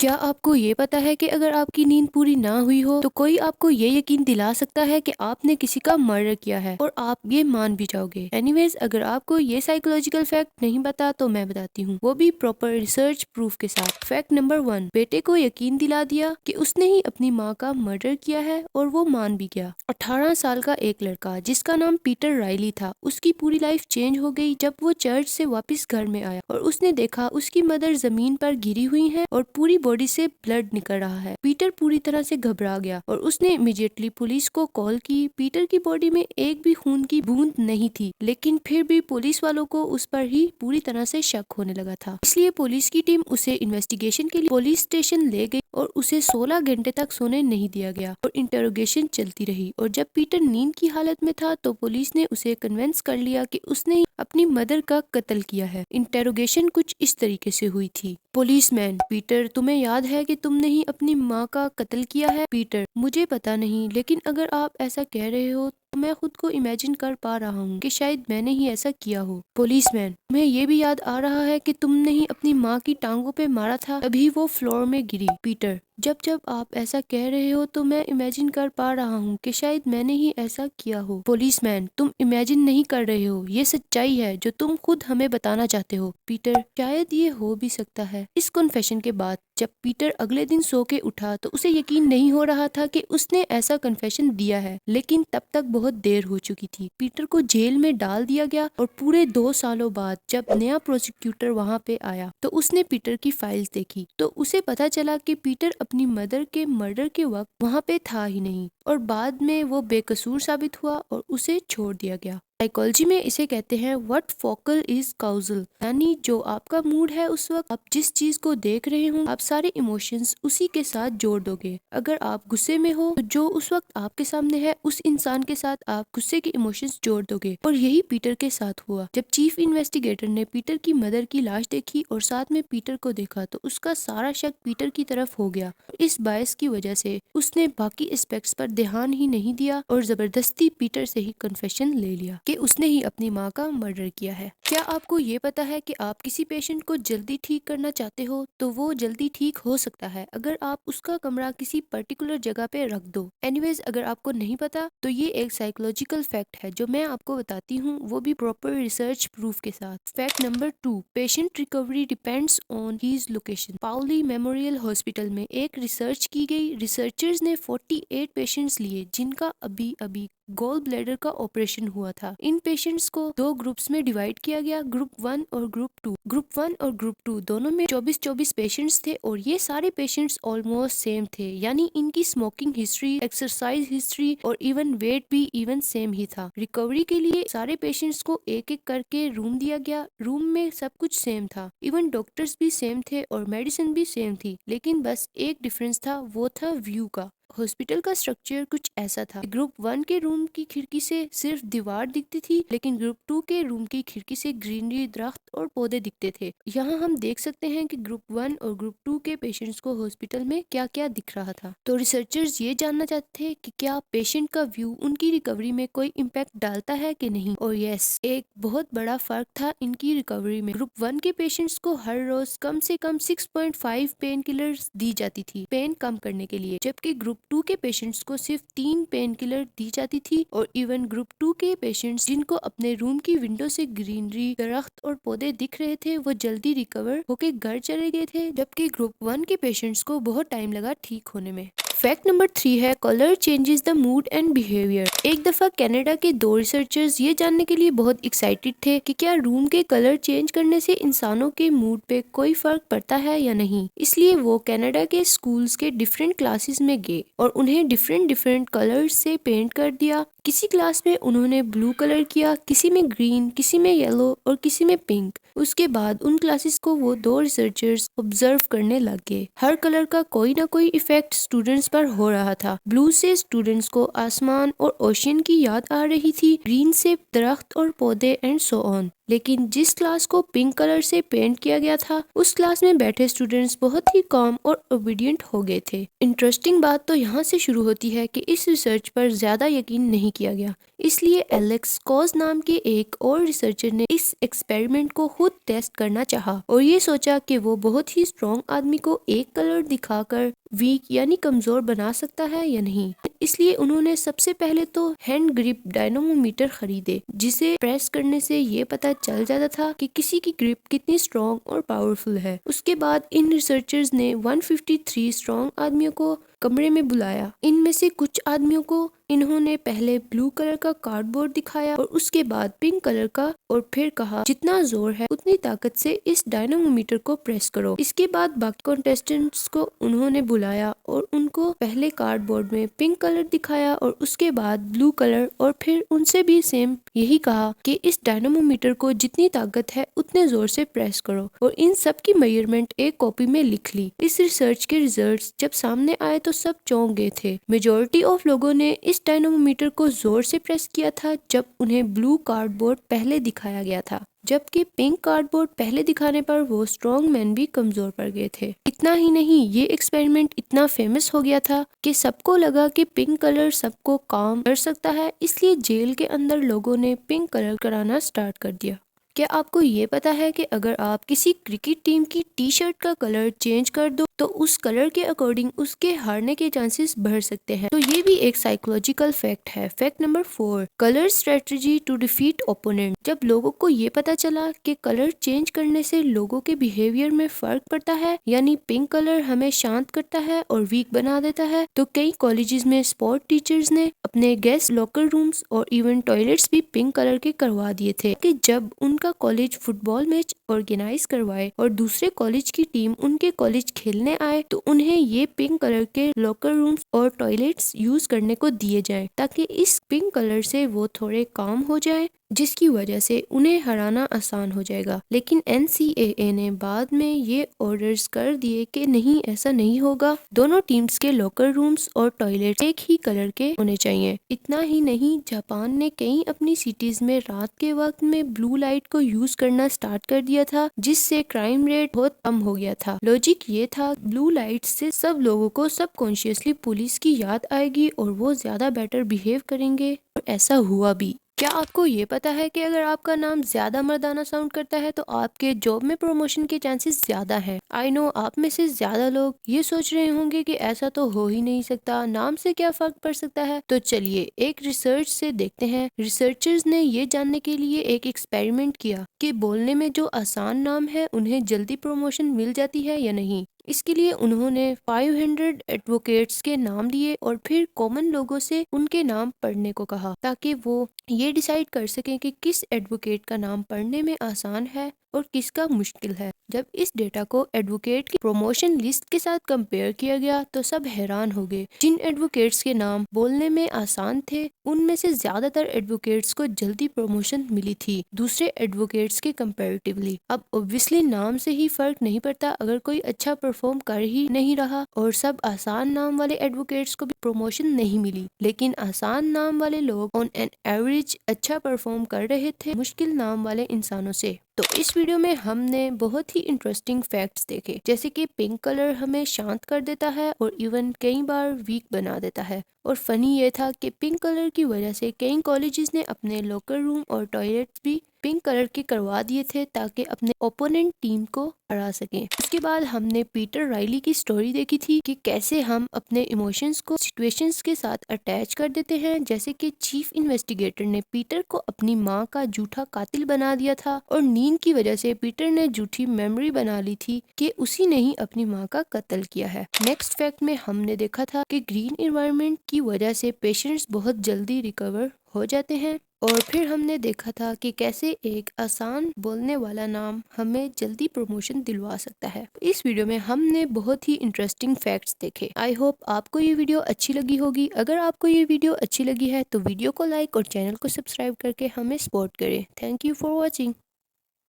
क्या आपको ये पता है कि अगर आपकी नींद पूरी ना हुई हो तो कोई आपको ये यकीन दिला सकता है कि आपने किसी का मर्डर किया है और आप ये मान भी जाओगे। एनीवेज, अगर आपको ये साइकोलॉजिकल फैक्ट नहीं पता तो मैं बताती हूँ, वो भी प्रॉपर रिसर्च प्रूफ के साथ। फैक्ट नंबर 1, बेटे को यकीन दिला दिया कि उसने ही अपनी माँ का मर्डर किया है और वो मान भी गया। 18 साल का एक लड़का जिसका नाम पीटर राइली था, उसकी पूरी लाइफ चेंज हो गई जब वो चर्च से वापस घर में आया और उसने देखा उसकी मदर जमीन पर गिरी हुई है और पूरी बॉडी से ब्लड निकल रहा है। पीटर पूरी तरह से घबरा गया और उसने इमीडिएटली पुलिस को कॉल की। पीटर की बॉडी में एक भी खून की बूंद नहीं थी, लेकिन फिर भी पुलिस वालों को उस पर ही पूरी तरह से शक होने लगा था। इसलिए पुलिस की टीम उसे इन्वेस्टिगेशन के लिए पुलिस स्टेशन ले गई और उसे 16 घंटे तक सोने नहीं दिया गया और इंटरोगेशन चलती रही। और जब पीटर नींद की हालत में था तो पुलिस ने उसे कन्विंस कर लिया कि उसने ही अपनी मदर का कत्ल किया है। इंटरोगेशन कुछ इस तरीके से हुई थी। पुलिसमैन: पीटर, तुम्हें याद है कि तुमने ही अपनी माँ का कत्ल किया है? पीटर: मुझे पता नहीं, लेकिन अगर आप ऐसा कह रहे हो तो मैं खुद को इमेजिन कर पा रहा हूँ कि शायद मैंने ही ऐसा किया हो। पुलिसमैन: तुम्हें ये भी याद आ रहा है कि तुमने ही अपनी माँ की टांगों पे मारा था, तभी वो फ्लोर में गिरी? पीटर: जब जब आप ऐसा कह रहे हो तो मैं इमेजिन कर पा रहा हूँ कि शायद मैंने ही ऐसा किया हो। पुलिसमैन: तुम इमेजिन नहीं कर रहे हो, ये सच्चाई है जो तुम खुद हमें बताना चाहते हो। पीटर: शायद ये हो भी सकता है। इस कन्फेशन के बाद जब पीटर अगले दिन सो के उठा तो उसे यकीन नहीं हो रहा था कि उसने ऐसा कन्फेशन दिया है, लेकिन तब तक बहुत देर हो चुकी थी। पीटर को जेल में डाल दिया गया और पूरे 2 सालों बाद जब नया प्रोसिक्यूटर वहां पे आया तो उसने पीटर की फाइल्स देखी तो उसे पता चला कि पीटर अपनी मदर के मर्डर के वक्त वहां पे था ही नहीं और बाद में वो बेकसूर साबित हुआ और उसे छोड़ दिया गया। साइकोलॉजी में इसे कहते हैं व्हाट फोकल इज काउजल, यानी जो आपका मूड है उस वक्त आप जिस चीज को देख रहे हो आप सारे इमोशंस उसी के साथ जोड़ दोगे। अगर आप गुस्से में हो तो जो उस वक्त आपके सामने है उस इंसान के साथ आप गुस्से के इमोशंस जोड़ दोगे। और यही पीटर के साथ हुआ। जब चीफ इन्वेस्टिगेटर ने पीटर की मदर की लाश देखी और साथ में पीटर को देखा तो उसका सारा शक पीटर की तरफ हो गया। इस बायस की वजह से उसने बाकी एस्पेक्ट्स पर ध्यान ही नहीं दिया और जबरदस्ती पीटर से ही कन्फेशन ले लिया कि उसने ही अपनी माँ का मर्डर किया है। क्या आपको ये पता है कि आप किसी पेशेंट को जल्दी ठीक करना चाहते हो तो वो जल्दी ठीक हो सकता है अगर आप उसका कमरा किसी पर्टिकुलर जगह पे रख दो। एनीवेज, अगर आपको नहीं पता तो ये एक साइकोलॉजिकल फैक्ट है जो मैं आपको बताती हूँ, वो भी प्रॉपर रिसर्च प्रूफ के साथ। Fact number 2, patient recovery depends on his location. Pauli memorial hospital में एक रिसर्च की गई। रिसर्चर्स ने 48 पेशेंट्स लिए जिनका अभी अभी गॉल ब्लैडर का ऑपरेशन हुआ था। इन पेशेंट्स को 2 ग्रुप्स में डिवाइड किया गया, ग्रुप 1 और ग्रुप 2। ग्रुप 1 और ग्रुप 2 दोनों में 24-24 पेशेंट्स थे और ये सारे पेशेंट्स ऑलमोस्ट सेम थे, यानी इनकी स्मोकिंग हिस्ट्री, एक्सरसाइज हिस्ट्री और इवन वेट भी इवन सेम ही था। रिकवरी के लिए सारे पेशेंट्स को एक एक करके रूम दिया गया। रूम में सब कुछ सेम था, इवन डॉक्टर्स भी सेम थे और मेडिसिन भी सेम थी, लेकिन बस एक डिफरेंस था, वो था व्यू का। हॉस्पिटल का स्ट्रक्चर कुछ ऐसा था। ग्रुप 1 के रूम की खिड़की से सिर्फ दीवार दिखती थी, लेकिन ग्रुप 2 के रूम की खिड़की से ग्रीनरी, दरख्त और पौधे दिखते थे। यहाँ हम देख सकते हैं कि ग्रुप 1 और ग्रुप 2 के पेशेंट्स को हॉस्पिटल में क्या क्या दिख रहा था। तो रिसर्चर्स ये जानना चाहते थे कि क्या पेशेंट का व्यू उनकी रिकवरी में कोई इम्पैक्ट डालता है कि नहीं। और यस, एक बहुत बड़ा फर्क था इनकी रिकवरी में। ग्रुप 1 के पेशेंट्स को हर रोज कम से कम 6.5 पेन किलर्स दी जाती थी पेन कम करने के लिए, जबकि ग्रुप 2 के पेशेंट्स को सिर्फ 3 पेन किलर दी जाती थी। और इवन ग्रुप 2 के पेशेंट्स जिनको अपने रूम की विंडो से ग्रीनरी, दरख्त और पौधे दिख रहे थे वो जल्दी रिकवर होके घर चले गए थे, जबकि ग्रुप 1 के पेशेंट्स को बहुत टाइम लगा ठीक होने में। फैक्ट नंबर 3 है colour changes the mood and behaviour. एक दफा कनाडा के 2 रिसर्चर्स ये जानने के लिए बहुत एक्साइटेड थे कि क्या रूम के कलर चेंज करने से इंसानों के मूड पे कोई फर्क पड़ता है या नहीं। इसलिए वो कनाडा के स्कूल्स के डिफरेंट क्लासेस में गए और उन्हें डिफरेंट डिफरेंट कलर्स से पेंट कर दिया। किसी क्लास में उन्होंने ब्लू कलर किया, किसी में ग्रीन, किसी में येलो और किसी में पिंक। उसके बाद उन क्लासेस को वो 2 रिसर्चर्स ऑब्जर्व करने लग गए। हर कलर का कोई ना कोई इफेक्ट स्टूडेंट्स पर हो रहा था। ब्लू से स्टूडेंट्स को आसमान और ओशियन की याद आ रही थी, ग्रीन से दरख्त और पौधे एंड सो ऑन। लेकिन जिस क्लास को पिंक कलर से पेंट किया गया था उस क्लास में बैठे स्टूडेंट्स बहुत ही काम और ओबीडियंट हो गए थे। इंटरेस्टिंग बात तो यहाँ से शुरू होती है कि इस रिसर्च पर ज्यादा यकीन नहीं किया गया, इसलिए एलेक्स कॉज नाम के एक और रिसर्चर ने इस एक्सपेरिमेंट को खुद टेस्ट करना चाहा और ये सोचा कि वो बहुत ही स्ट्रॉन्ग आदमी को एक कलर दिखाकर वीक यानी कमजोर बना सकता है या नहीं। इसलिए उन्होंने सबसे पहले तो हैंड ग्रिप डायनामोमीटर खरीदे, जिसे प्रेस करने से ये पता चल जाता था कि किसी की ग्रिप कितनी स्ट्रॉन्ग और पावरफुल है। उसके बाद इन रिसर्चर्स ने 153 स्ट्रॉन्ग आदमियों को कमरे में बुलाया। इनमें से कुछ आदमियों को इन्होंने पहले ब्लू कलर का कार्डबोर्ड दिखाया और उसके बाद पिंक कलर का और फिर कहा जितना जोर है उतनी ताकत से इस डायनामोमीटर को प्रेस करो। इसके बाद बाकी कॉन्टेस्टेंट्स को उन्होंने बुलाया और उनको पहले कार्डबोर्ड में पिंक कलर दिखाया और उसके बाद ब्लू कलर और फिर उनसे भी सेम यही कहा कि इस डायनामोमीटर को जितनी ताकत है उतने जोर से प्रेस करो और इन सब की मेजरमेंट एक कॉपी में लिख ली। इस रिसर्च के रिजल्ट्स जब सामने आए तो सब चौंक गए थे। मेजॉरिटी ऑफ लोगों ने इस डायनामोमीटर को जोर से प्रेस किया था जब उन्हें ब्लू कार्डबोर्ड पहले दिखाया गया था, जबकि पिंक कार्डबोर्ड पहले दिखाने पर वो स्ट्रॉन्ग मैन भी कमजोर पड़ गए थे। इतना ही नहीं, ये एक्सपेरिमेंट इतना फेमस हो गया था कि सबको लगा कि पिंक कलर सबको काम कर सकता है, इसलिए जेल के अंदर लोगों ने पिंक कलर कराना स्टार्ट कर दिया। क्या आपको ये पता है कि अगर आप किसी क्रिकेट टीम की टी शर्ट का कलर चेंज कर दो तो उस कलर के अकॉर्डिंग उसके हारने के चांसेस बढ़ सकते हैं। तो ये भी एक साइकोलॉजिकल फैक्ट है। Fact number 4, colour strategy to defeat opponent. जब लोगों को ये पता चला कि कलर चेंज करने से लोगों के बिहेवियर में फर्क पड़ता है, यानी पिंक कलर हमें शांत करता है और वीक बना देता है, तो कई कॉलेजेस में स्पोर्ट टीचर्स ने अपने गेस्ट लॉकर रूम्स और इवन टॉयलेट्स भी पिंक कलर के करवा दिए थे कि जब उनका कॉलेज फुटबॉल मैच ऑर्गेनाइज करवाए और दूसरे कॉलेज की टीम उनके कॉलेज खेलने आए तो उन्हें ये पिंक कलर के लॉकर रूम्स और टॉयलेट्स यूज करने को दिए जाएं, ताकि इस पिंक कलर से वो थोड़े काम हो जाए, जिसकी वजह से उन्हें हराना आसान हो जाएगा। लेकिन NCAA ने बाद में ये ऑर्डर्स कर दिए कि नहीं, ऐसा नहीं होगा, दोनों टीम्स के लॉकर रूम्स और टॉयलेट एक ही कलर के होने चाहिए। इतना ही नहीं, जापान ने कई अपनी सिटीज में रात के वक्त में ब्लू लाइट को यूज करना स्टार्ट कर दिया था, जिससे क्राइम रेट बहुत कम हो गया था। लॉजिक ये था, ब्लू लाइट से सब लोगों को सबकॉन्शियसली पुलिस की याद आएगी और वो ज्यादा बेटर बिहेव करेंगे, और ऐसा हुआ भी। क्या आपको ये पता है कि अगर आपका नाम ज्यादा मर्दाना साउंड करता है तो आपके जॉब में प्रमोशन के चांसेस ज्यादा हैं। आई नो आप में से ज्यादा लोग ये सोच रहे होंगे कि ऐसा तो हो ही नहीं सकता, नाम से क्या फर्क पड़ सकता है। तो चलिए एक रिसर्च से देखते हैं। रिसर्चर्स ने ये जानने के लिए एक एक्सपेरिमेंट किया कि बोलने में जो आसान नाम है उन्हें जल्दी प्रमोशन मिल जाती है या नहीं। इसके लिए उन्होंने 500 एडवोकेट्स के नाम लिए और फिर कॉमन लोगों से उनके नाम पढ़ने को कहा, ताकि वो ये डिसाइड कर सकें कि किस एडवोकेट का नाम पढ़ने में आसान है और किसका मुश्किल है। जब इस डेटा को एडवोकेट की प्रमोशन लिस्ट के साथ कंपेयर किया गया तो सब हैरान हो गए। जिन एडवोकेट्स के नाम बोलने में आसान थे उनमें से ज्यादातर एडवोकेट्स को जल्दी प्रमोशन मिली थी दूसरे एडवोकेट्स के कंपैरेटिवली। अब ऑब्वियसली नाम से ही फर्क नहीं पड़ता अगर कोई अच्छा परफॉर्म कर ही नहीं रहा, और सब आसान नाम वाले एडवोकेट्स को भी प्रमोशन नहीं मिली, लेकिन आसान नाम वाले लोग ऑन एन एवरेज अच्छा परफॉर्म कर रहे थे मुश्किल नाम वाले इंसानों से। तो इस वीडियो में हमने बहुत ही इंटरेस्टिंग फैक्ट्स देखे, जैसे कि पिंक कलर हमें शांत कर देता है और इवन कई बार वीक बना देता है। और फनी ये था कि पिंक कलर की वजह से कई कॉलेजेस ने अपने लॉकर रूम और टॉयलेट्स भी पिंक कलर के करवा दिए थे ताकि अपने ओपोनेंट टीम को हरा सकें। उसके बाद हमने पीटर राइली की स्टोरी देखी थी कि कैसे हम अपने इमोशंस को सिचुएशंस के साथ अटैच कर देते हैं, जैसे कि चीफ इन्वेस्टिगेटर ने पीटर को अपनी माँ का झूठा कातिल बना दिया था और नींद की वजह से पीटर ने झूठी मेमोरी बना ली थी कि उसी ने ही अपनी माँ का कत्ल किया है। नेक्स्ट फैक्ट में हमने देखा था कि ग्रीन एनवायरनमेंट की वजह से पेशेंट्स बहुत जल्दी रिकवर हो जाते हैं। और फिर हमने देखा था कि कैसे एक आसान बोलने वाला नाम हमें जल्दी प्रमोशन दिलवा सकता है। इस वीडियो में हमने बहुत ही इंटरेस्टिंग फैक्ट्स देखे। आई होप आपको ये वीडियो अच्छी लगी होगी। अगर आपको ये वीडियो अच्छी लगी है तो वीडियो को लाइक और चैनल को सब्सक्राइब करके हमें सपोर्ट करें। Thank you for watching.